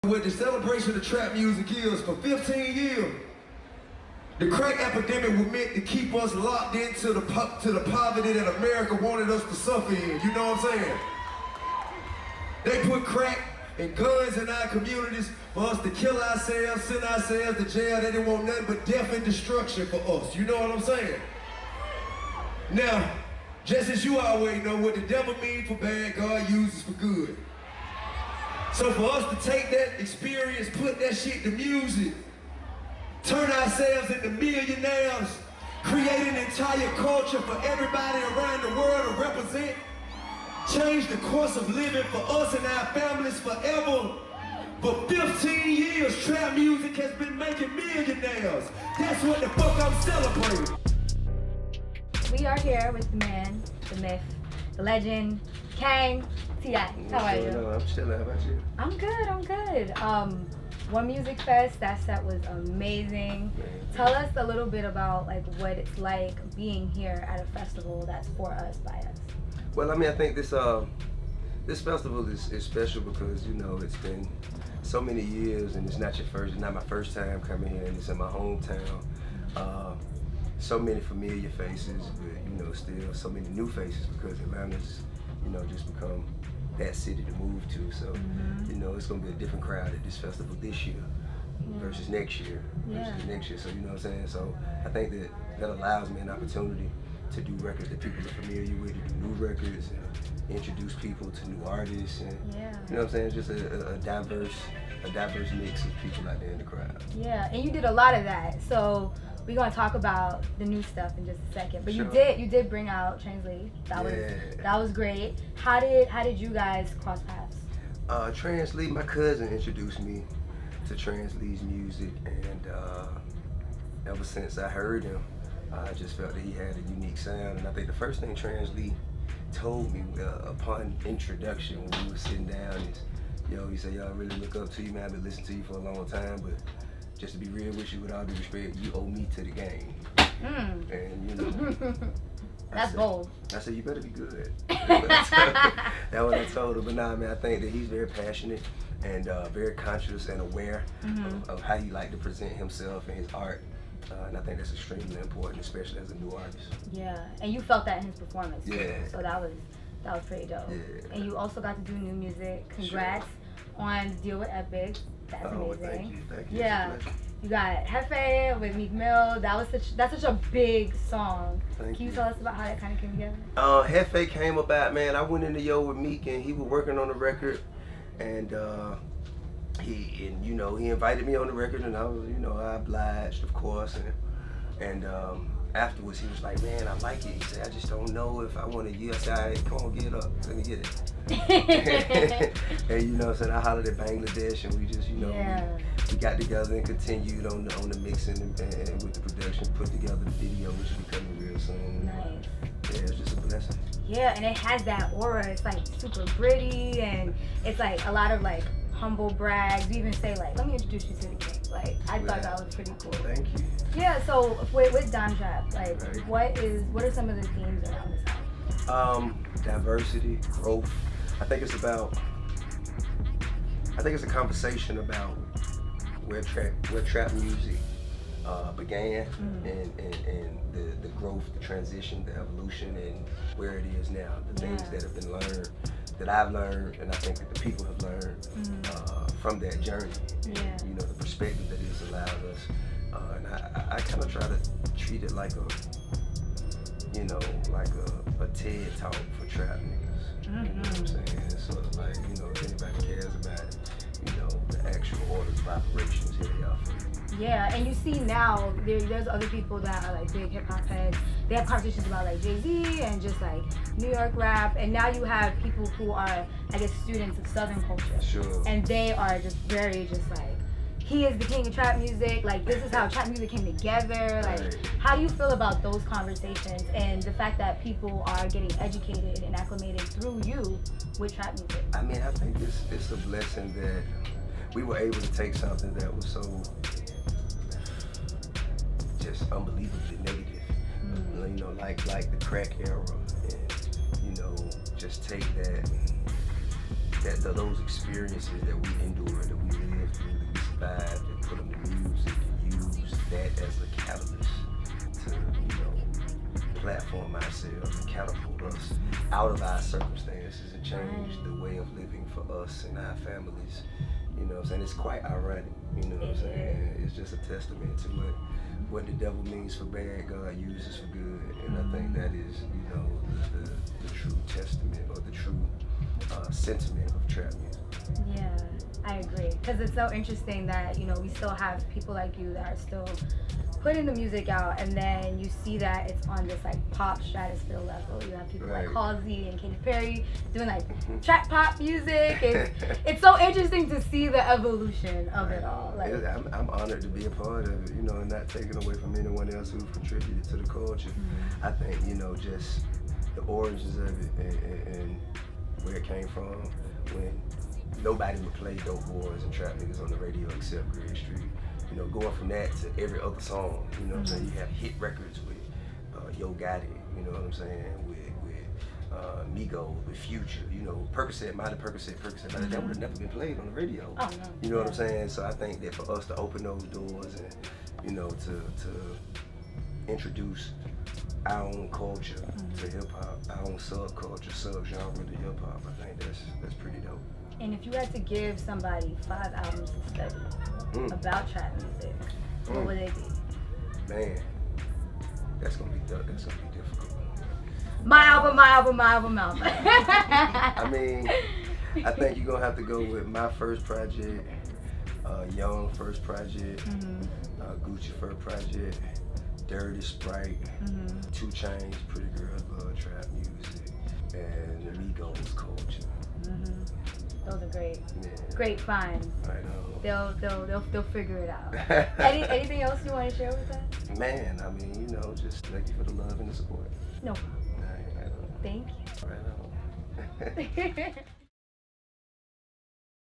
What the celebration of trap music is, for 15 years, the crack epidemic was meant to keep us locked into the poverty that America wanted us to suffer in. You know what I'm saying? They put crack and guns in our communities for us to kill ourselves, send ourselves to jail. They didn't want nothing but death and destruction for us. You know what I'm saying? Now, just as you always know, what the devil means for bad, God uses for good. So for us to take that experience, put that shit to music, turn ourselves into millionaires, create an entire culture for everybody around the world to represent, change the course of living for us and our families forever. For 15 years, trap music has been making millionaires. That's what the fuck I'm celebrating. We are here with the man, the myth, the legend, Kang, T.I. How are you? No, I'm chilling. How about you? I'm good. One Music Fest, that set was amazing. Tell us a little bit about like what it's like being here at a festival that's for us, by us. Well, I mean, I think this festival is special because, you know, it's been so many years and it's not my first time coming here, and it's in my hometown. So many familiar faces, but, you know, still so many new faces because Atlanta's, you know, just become that city to move to. So, you know, it's gonna be a different crowd at this festival this year versus next year. So, you know what I'm saying? So I think that allows me an opportunity to do records that people are familiar with, to do new records and introduce people to new artists, and you know what I'm saying? Just a diverse mix of people out there in the crowd. Yeah, and you did a lot of that. So we're gonna talk about the new stuff in just a second. But Sure. you did bring out Translate. That was great. How did you guys cross paths? Translate, my cousin introduced me to Translate's music, and ever since I heard him, I just felt that he had a unique sound. And I think the first thing Translate told me upon introduction when we were sitting down is, he said, "Yo, I really look up to you, man. I've been listening to you for a long time, but just to be real with you, with all due respect, you owe me to the game." And, you know. That's bold. I said, "You better be good." That's what I told him. But nah, man, I think that he's very passionate and very conscious and aware of how he like to present himself and his art. And I think that's extremely important, especially as a new artist. Yeah, and you felt that in his performance. Yeah. So that was pretty dope. Yeah. And you also got to do new music. Congrats on the deal with Epic. That's amazing. Thank you. Yeah. You got Jefe with Meek Mill. That's such a big song. Thank Can you you. tell us about how that kind of came together? Jefe came about, man. I went in the yo with Meek, and he was working on the record, and he invited me on the record, and I was, I obliged, of course, and afterwards he was like, "Man, I like it." He said, "I just don't know if I want to." I said, "All right, come on, get it up, let me get it." And so I hollered at Bangladesh, and we just, we got together and continued on the mixing and with the production, put together the video, which is becoming real soon. Nice. Yeah, it's just a blessing. Yeah, and it has that aura. It's like super gritty, and it's like a lot of like humble brags. You even say like, "Let me introduce you to the king." Like, I thought that was pretty cool. Thank you. Yeah. So with Don Trap, like, Right. what are some of the themes around this album? Diversity, growth. I think it's a conversation about where trap music began, and the growth, the transition, the evolution, and where it is now. The things that have been learned, that I've learned, and I think that the people have learned from that journey. And, the perspective that it's allowed us. And I kind of try to treat it like a TED talk for trap niggas. You know what I'm saying? It's sort of like, if anybody cares about it, the actual orders of operations, here they are for you. Yeah, and you see now there's other people that are like big hip hop heads. They have conversations about like Jeezy and just like New York rap, and now you have people who are, I guess, students of Southern culture. Sure. And they are just very just like, he is the king of trap music. Like, this is how trap music came together. Like, how do you feel about those conversations and the fact that people are getting educated and acclimated through you with trap music? I mean, I think it's a blessing that we were able to take something that was so just unbelievably negative, like the crack era, and just take those experiences that we endured, that we lived, platform ourselves and catapult us out of our circumstances and change the way of living for us and our families. You know what I'm saying? It's quite ironic, you know what I'm saying? It's just a testament to what the devil means for bad, God uses for good. And I think that is, you know, the true testament or the true sentiment of trap music. Yeah, I agree. Because it's so interesting that, you know, we still have people like you that are still putting the music out, and then you see that it's on this like pop stratosphere level. You have people like Halsey and Katy Perry doing like trap pop music. It's so interesting to see the evolution of it all. Like, I'm honored to be a part of it, you know, and not taken away from anyone else who contributed to the culture. I think, you know, just the origins of it and where it came from when nobody would play dope boys and trap niggas on the radio except Greg Street. You know, going from that to every other song, you know what I'm saying? You have hit records with Yo Gotti, you know what I'm saying? With Migos, with Future, you know, Percocet, Miley Percocet, but that would have never been played on the radio. Oh, no. You know what I'm saying? So I think that for us to open those doors and, you know, to introduce our own culture to hip hop, our own subculture, subgenre to hip hop, I think that's pretty dope. And if you had to give somebody 5 albums to study about trap music, what would they be? Man, that's gonna be difficult. My album. I mean, I think you're gonna have to go with my first project, Young first project, Gucci first project, Dirty Sprite, 2 Chainz, Pretty Girls Love Trap Music, and the Migos Culture. Those are great. Yeah. Great finds. I know. They'll figure it out. Anything else you want to share with us? Man, I mean, you know, just thank you for the love and the support. No problem. Right on. Thank you. Right on.